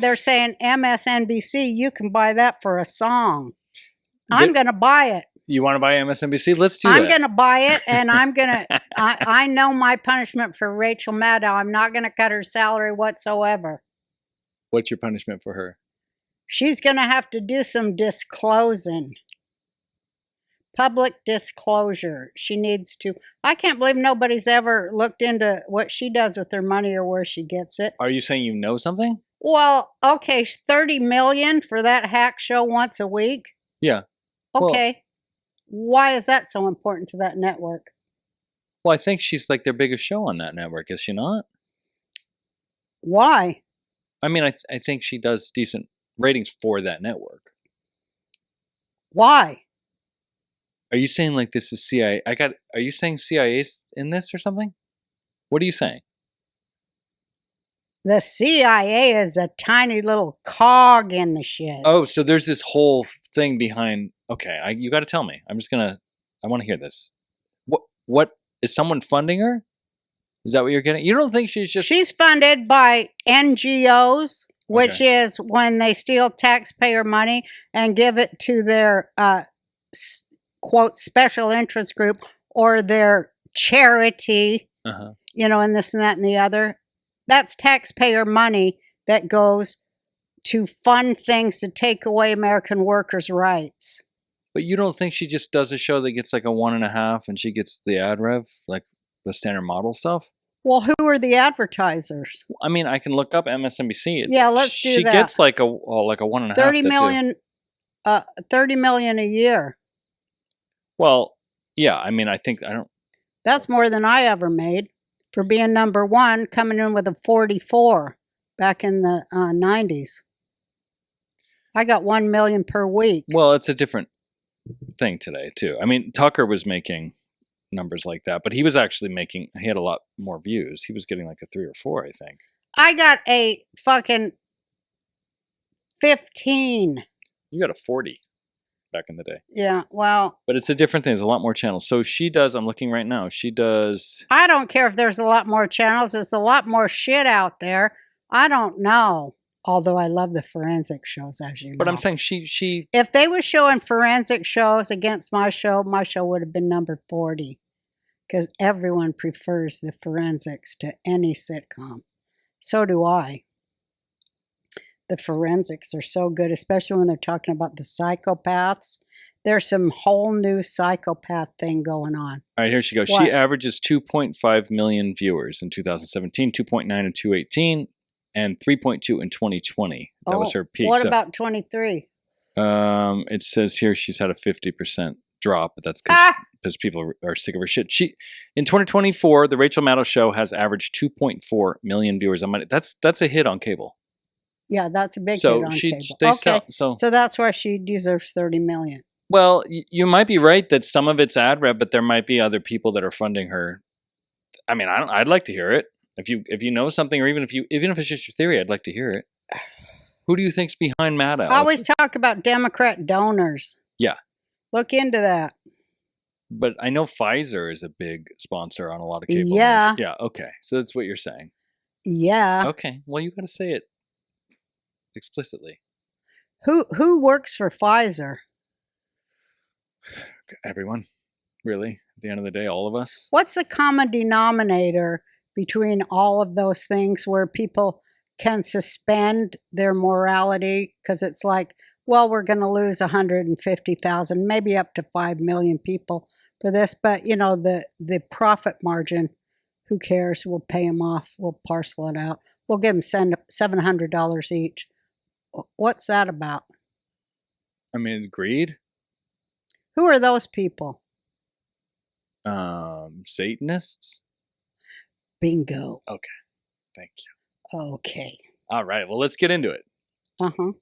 they're saying MSNBC, you can buy that for a song. I'm going to buy it. You want to buy MSNBC? Let's do that. I'm going to buy it, and I'm going to, I know my punishment for Rachel Maddow. I'm not going to cut her salary whatsoever. What's your punishment for her? She's going to have to do some disclosing. Public disclosure. She needs to. I can't believe nobody's ever looked into what she does with her money or where she gets it. Are you saying you know something? Well, okay, $30 million for that hack show once a week. Yeah. Okay. Why is that so important to that network? Well, I think she's like their biggest show on that network, is she not? Why? I mean, I think she does decent ratings for that network. Why? Are you saying like this is CIA? Are you saying CIA's in this or something? What are you saying? The CIA is a tiny little cog in the shit. Oh, so there's this whole thing behind. Okay, you got to tell me. I want to hear this. What is someone funding her? Is that what you're getting? You don't think she's just... She's funded by NGOs, which is when they steal taxpayer money and give it to their quote special interest group or their charity, you know, and this and that and the other. That's taxpayer money that goes to fund things to take away American workers' rights. But you don't think she just does a show that gets like a 1.5 and she gets the ad rev, like the standard model stuff? Well, who are the advertisers? I mean, I can look up MSNBC. Yeah, let's do that. She gets like a 1.5. 30 million, 30 million a year. Well, yeah. I mean, That's more than I ever made for being number one, coming in with a 44 back in the 90s. I got 1 million per week. Well, it's a different thing today too. I mean, Tucker was making numbers like that, but he was actually he had a lot more views. He was getting like a 3 or 4, I think. I got a fucking 15. You got a 40 back in the day. Yeah, well. But it's a different thing. There's a lot more channels. So she does, I'm looking right now, she does... I don't care if there's a lot more channels. There's a lot more shit out there. I don't know. Although I love the forensic shows, as you know. But I'm saying she... If they were showing forensic shows against my show would have been number 40. Because everyone prefers the forensics to any sitcom. So do I. The forensics are so good, especially when they're talking about the psychopaths. There's some whole new psychopath thing going on. All right, here she goes. What? She averages 2.5 million viewers in 2017, 2.9 in 2018, and 3.2 in 2020. That was her peak. What about 23? It says here she's had a 50% drop, but that's because people are sick of her shit. In 2024, the Rachel Maddow Show has averaged 2.4 million viewers. That's a hit on cable. Yeah, that's a big hit on cable. So that's why she deserves 30 million. Well, you might be right that some of it's ad rev, but there might be other people that are funding her. I mean, I'd like to hear it. If you know something, or even if it's just your theory, I'd like to hear it. Who do you think's behind Maddow? I always talk about Democrat donors. Yeah. Look into that. But I know Pfizer is a big sponsor on a lot of cable. Yeah. News. Yeah. Okay. So that's what you're saying. Yeah. Okay. Well, you got to say it explicitly. Who works for Pfizer? Everyone. Really. At the end of the day, all of us. What's the common denominator between all of those things where people can suspend their morality? Because it's like, well, we're going to lose 150,000, maybe up to 5 million people for this. But, you know, the profit margin, who cares? We'll pay them off. We'll parcel it out. We'll give them $700 each. What's that about? I mean, greed. Who are those people? Satanists. Bingo. Okay. Thank you. Okay. All right. Well, let's get into it. Uh-huh.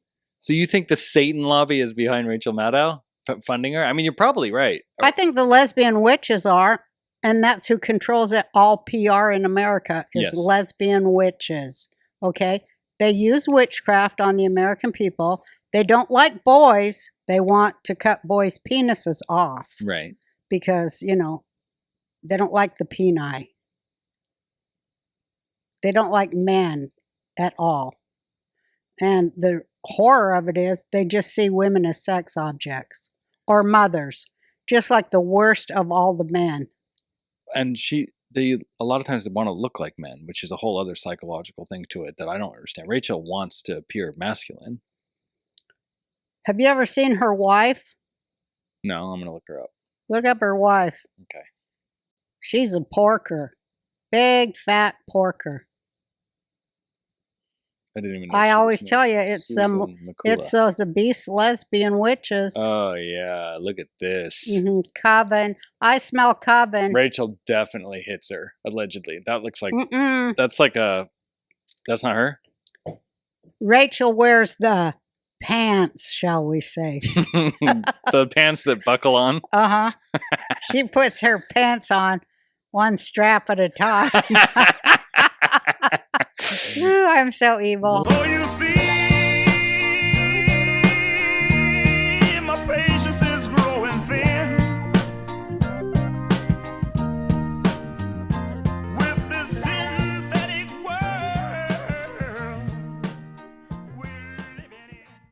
So you think the Satan lobby is behind Rachel Maddow funding her? I mean, you're probably right. I think the lesbian witches are, and that's who controls it. All PR in America is lesbian witches. Okay? They use witchcraft on the American people. They don't like boys. They want to cut boys' penises off. Right. Because, you know, they don't like the peni. They don't like men at all. And the horror of it is they just see women as sex objects or mothers, just like the worst of all the men. And they a lot of times they want to look like men, which is a whole other psychological thing to it that I don't understand. Rachel wants to appear masculine. Have you ever seen her wife? No, I'm gonna look her up. Look up her wife. Okay. She's a porker. Big, fat porker. I didn't even know. I always tell you, it's those obese lesbian witches. Oh, yeah. Look at this. Coven. I smell coven. Rachel definitely hits her, allegedly. That looks like, that's not her? Rachel wears the pants, shall we say. The pants that buckle on? Uh-huh. She puts her pants on one strap at a time. Ooh, I'm so evil. Oh, you see